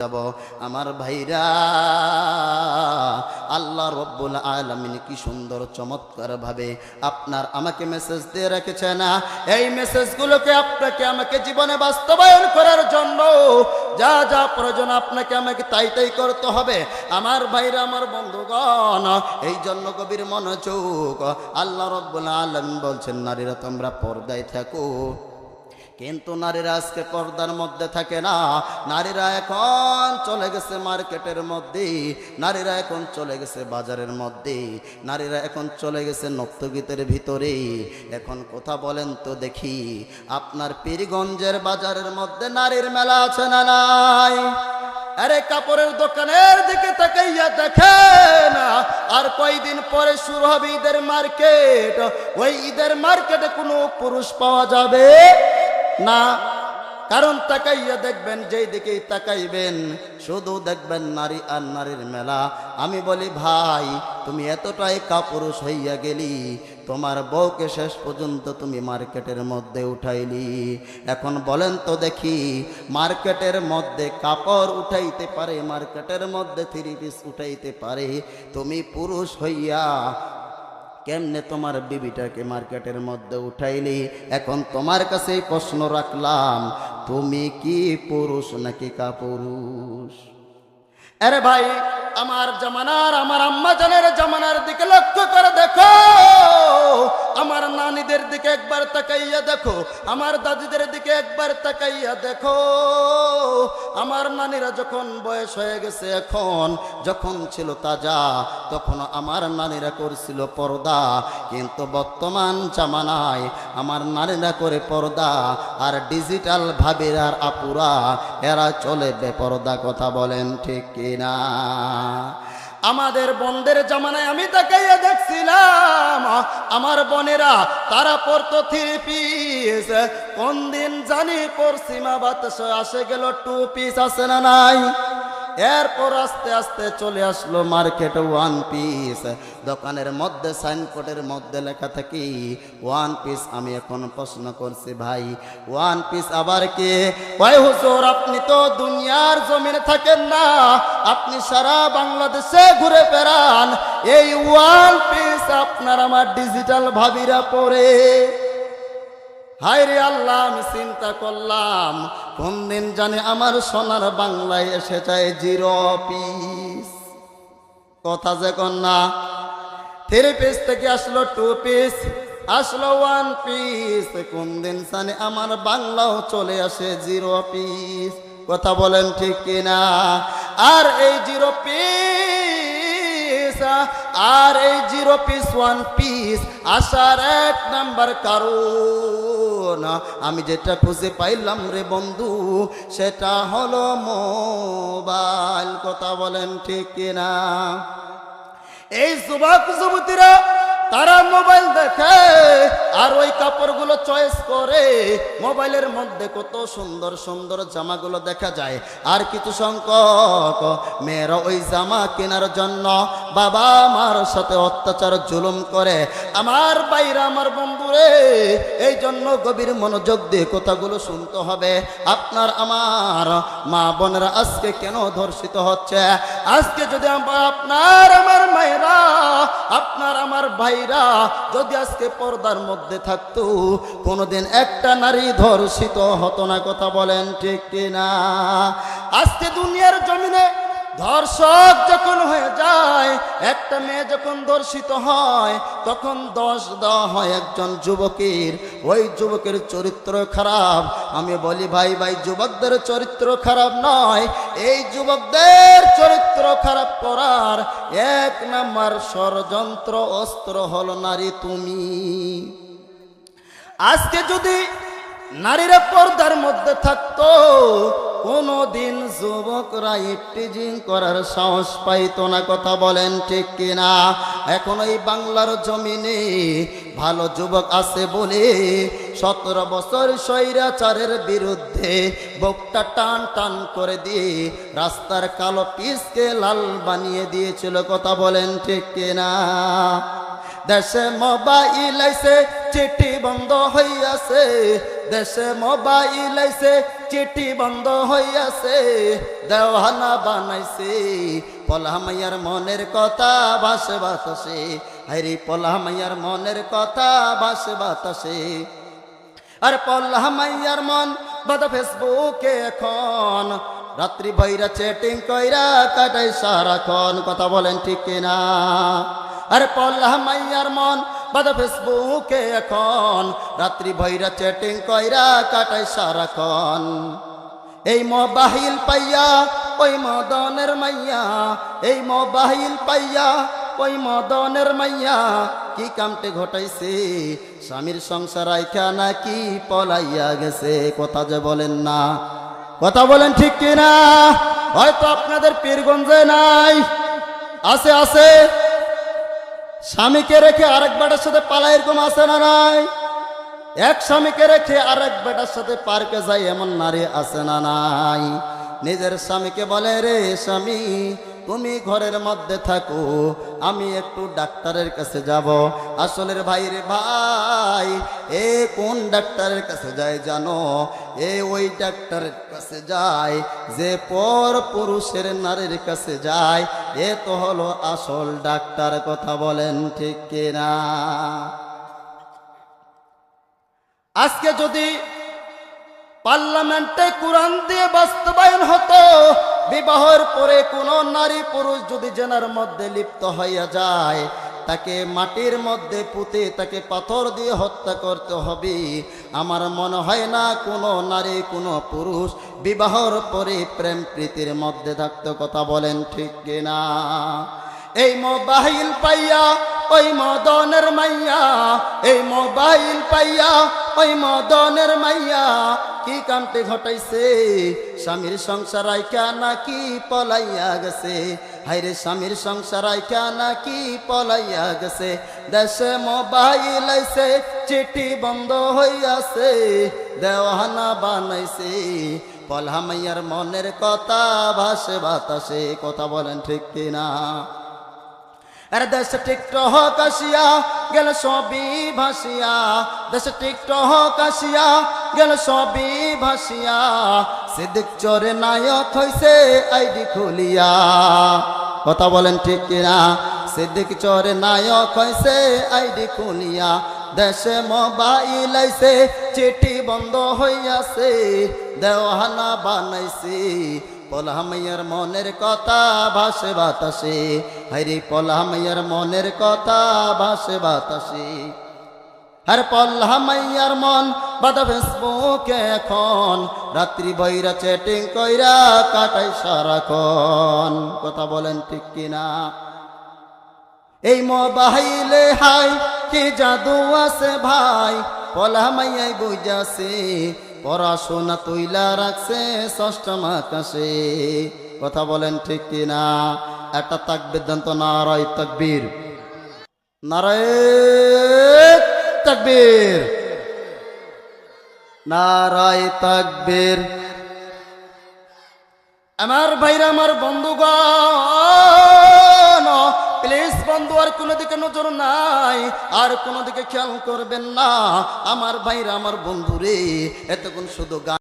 যাব আমার ভাইরা, আল্লাহ রব্বুল আলামিন কি সুন্দর চমৎকার ভাবে আপনার আমাকে মেসেজ দিয়ে রেখেছে না। এই মেসেজগুলোকে আপনাকে আমাকে জীবনে বাস্তবায়ন করার জন্য যা যা প্রয়োজন আপনাকে আমাকে তাই তাই করতে হবে আমার ভাইরা, আমার বন্ধুগণ। এই জন্য গভীর মনোযোগ, আল্লাহ রব্বুল আলামিন বলছেন নারীরা তোমরা পর্দায় থাকো। কিন্তু নারীরা আজকে পর্দার মধ্যে থাকে না। নারীরা এখন চলে গেছে মার্কেটের মধ্যে, নারীরা এখন চলে গেছে বাজারের মধ্যে, নারীরা এখন চলে গেছে নর্তগীতের ভিতরে। এখন কথা বলেন তো দেখি, আপনার পীরগঞ্জের বাজারের মধ্যে নারীর মেলা আছে না নাই? আরে কাপড়ের দোকানের দিকে তাকাইয়া দেখেন, আর কয়দিন পরে শুরু হবে ঈদের মার্কেট। ওই ঈদের মার্কেটে কোনো পুরুষ পাওয়া যাবে না, কারণ তাকাইয়া দেখবেন যেই দিকেই তাকাইবেন শুধু দেখবেন নারী আর নারীর মেলা। আমি বলি ভাই, তুমি এতটাই কাপুরুষ হইয়া গেলি, তোমার বউকে শেষ পর্যন্ত তুমি মার্কেটের মধ্যে উঠাইলি। এখন বলেন তো দেখি, মার্কেটের মধ্যে কাপড় উঠাইতে পারে, মার্কেটের মধ্যে থ্রি পিস উঠাইতে পারে, তুমি পুরুষ হইয়া কেমনে তোমার বিবিটাকে মার্কেটের মধ্যে উঠাইলি? এখন তোমার কাছে প্রশ্ন রাখলাম, তুমি কি পুরুষ নাকি কাপুরুষ? আরে ভাই, আমার জামানার, আমার আম্মা জানের জামানার দিকে লক্ষ্য করে দেখো, আমার নানীদের দিকে একবার তাকাইয়া দেখো, আমার দাদিদের দিকে একবার তাকাইয়া দেখো। আমার নানীরা যখন বয়স হয়ে গেছে, এখন যখন ছিল তাজা, তখন আমার নানীরা করছিল পর্দা। কিন্তু বর্তমান জামানায় আমার নানীরা করে পর্দা, আর ডিজিটাল ভাবির আর আপুরা এরা চলে বেপর্দা। কথা বলেন ঠিক কিনা? আমাদের বোনদের জামানায় আমি তাকাইয়া দেখছিলাম, আমার বোনেরা তারা পরতো থ্রি পিস, কোন দিন জানি পশ্চিমা বাতাসে আসে গেল টু পিস, আছে না নাই? এরপর আস্তে আস্তে চলে আসলো মার্কেটে ওয়ান পিস। দোকানের মধ্যে সাইনবোর্ডের মধ্যে লেখা থাকি ওয়ান পিস। আমি এখন প্রশ্ন করছি ভাই, ওয়ান পিস আবার কি? ভাই হুজুর, আপনি তো দুনিয়ার জমিনে থাকেন না, আপনি সারা বাংলাদেশে ঘুরে বেড়ান, এই ওয়ান পিস আপনার আমার ডিজিটাল ভাবিরা পরে। হায় রে আল্লাহ, আমি চিন্তা করলাম কোন দিন জানে আমার সোনার বাংলায় এসে যায় জিরো পিস। কথা যে কন্যা, থ্রি পিস থেকে আসলো টু পিস, আসলো ওয়ান পিস, কোন দিন জানে আমার বাংলাও চলে আসে জিরো পিস। কথা বলেন ঠিক কিনা? আর এই জিরো পিস, আর এই জিরো পিস ওয়ান পিস আসার এক নাম্বার কারণ আমি যেটা খুঁজে পাইলাম রে বন্ধু, সেটা হলো মোবাইল। কথা বলেন ঠিক কিনা? এই যুবক যুবতীরা তারা মোবাইল দেখে আর ওই কাপড়গুলো চয়েস করে। মোবাইলের মধ্যে কত সুন্দর সুন্দর জামাগুলো দেখা যায়, আর কিছু সংখ্যক মেয়েরা ওই জামা কেনার জন্য বাবা মার সাথে অত্যাচার জুলুম করে। আমার বাইরা, আমার বন্ধুরে, এই জন্য গভীর মনোযোগ দিয়ে কথাগুলো শুনতে হবে। আপনার আমার মা বোনেরা আজকে কেন ধর্ষিত হচ্ছে? আজকে যদি আপনার আমার মায়েরা, আপনার আমার ভাই যদি আজকে পর্দার মধ্যে থাকতো, কোনোদিন একটা নারী ধর্ষিত হতো না। কথা বলেন ঠিক কিনা? আজকে দুনিয়ার জমিনে ধর্ষক যখন হয়ে যায়, একটা মেয়ে যখন ধর্ষিত হয়, তখন দোষ দেওয়া হয় একজন যুবকের। ওই যুবকের চরিত্র খারাপ। আমি বলি ভাই ভাই, যুবকদের চরিত্র খারাপ নয়, এই যুবকদের চরিত্র খারাপ করার এক নাম্বার ষড়যন্ত্র অস্ত্র হলো নারী তুমি। আজকে যদি নারীরা পর্দার মধ্যে থাকতো, কোনদিন যুবকরা ইফটিজিং করার সাহস পাইতো না। কথা বলেন ঠিক কিনা? এখন এই বাংলার জমিনে ভালো যুবক আছে বলে 17 বছর স্বৈরাচারের বিরুদ্ধে বুকটা টান টান করে দিয়ে রাস্তার কালো পিচকে লাল বানিয়ে দিয়েছিল। কথা বলেন ঠিক কিনা? দেশে মোবাইল আইছে, চিঠি বন্ধ হইয়াছে, দেশে মোবাইল আইছে, চিঠি বন্ধ হইয়াছে দেওয়ানা বানাইছে পলা মাইয়ার মনের কথা ভাসে বাতাসে হায়রে পলা মাইয়ার মনের কথা ভাসে বাতাসে আর পলা মাইয়ার মন বাদা ফেসবুকে এখন রাত্রি বৈরা চ্যাটিং কইরা কাটাই সারাক্ষণ কথা বলেন ঠিক কিনা আর পলা মাইয়ার মন বাদা ফেসবুকে এখন রাত্রি বৈরা চ্যাটিং কইরা কাটাই সারাক্ষণ এই মোবাইল পাইয়া ওই মদনের মাইয়া এই মোবাইল পাইয়া ওই মদনের মাইয়া কি কামতে ঘটাইছে স্বামীর সংসার আইখা নাকি পলাইয়া গেছে কথা যে বলেন না কথা বলেন ঠিক কিনা হয়তো আপনাদের পীরগঞ্জে নাই আছে আছে স্বামীকে রেখে আরেক বেটার সাথে পালাই এরকম আছে না নাই এক স্বামীকে রেখে আরেক বেটার সাথে পার্কে যাই এমন নারী আছে না নাই নিজের স্বামীকে বলে রে স্বামী তুমি ঘরের মধ্যে থাকো আমি একটু ডাক্তারের কাছে যাব আসলের ভাই রে ভাই এ কোন ডাক্তারের কাছে যায় জানো এ ওই ডাক্তারের কাছে যায় যে পর পুরুষের নারীর কাছে যায় এ তো হলো আসল ডাক্তার কথা বলেন ঠিক কিনা আজকে যদি পার্লামেন্টে কোরআন দিয়ে বাস্তবায়ন হতো বিবাহের পরে কোনো নারী পুরুষ যদি জেনার মধ্যে লিপ্ত হইয়া যায় তাকে মাটির মধ্যে পুঁতে তাকে পাথর দিয়ে হত্যা করতে হবে আমার মনে হয় না কোনো নারী কোনো পুরুষ বিবাহের পরে প্রেম প্রীতির মধ্যে থাকতে কথা বলেন ঠিক কিনা এই মোবাইল পাইয়া ওই মদনের মাইয়া এই মোবাইল পাইয়া ওই মদনের মাইয়া কি কামতে ঘটাইছে স্বামীর সংসার আইকা নাকি পলাইয়া গেছে হায়রে স্বামীর সংসার আইকা নাকি পলাইয়া গেছে দেশে মোবাইল আইছে চিঠি বন্ধ হইয়াছে দেওয়ানা বানাইছে পলা মাইয়ার মনের কথা ভাসে বাতাসে কথা বলেন ঠিক কিনা আর দেশ টিকটক আসিয়া গেল সবই ভাসিয়া দেশ টিকটক আসিয়া গেল সবই ভাসিয়া সিদ্দিক চোরে নায়ক হইছে আইডি খুলিয়া কথা বলেন ঠিক কিনা সিদ্দিক চোরে নায়ক হইছে আইডি খুলিয়া দেশে মোবাইল আইছে চিঠি বন্ধ হইয়াছে দেওয়ানা বানাইছে পলা মাইয়ার মনের কথা ভাসে বাতাসে হায়রে পলা মাইয়ার মনের কথা ভাসে বাতাসে আর পলা মাইয়ার মন বাদা ফেসবুকে এখন রাত্রি বৈরা চ্যাটিং কইরা কাটাই সারাক্ষণ কথা বলেন ঠিক কিনা এই মোবাইলে হাই কি জাদু আছে ভাই পলা মাইয়াই বুঝাছে পড়াশোনা তুইলা রাখছে ষষ্ঠম আকাশে কথা বলেন ঠিক কিনা একটা তাকবীর দেন তো নারায়ে তাকবীর নারায়ে তাকবীর নারায়ে তাকবীর আমার ভাইরা আমার বন্ধুগণ প্লিজ বন্ধু আর কোনো দিকে নজর নাই আর কোনো দিকে খেয়াল করবেন না আমার ভাইরা আমার বন্ধুরে এতক্ষণ শুধু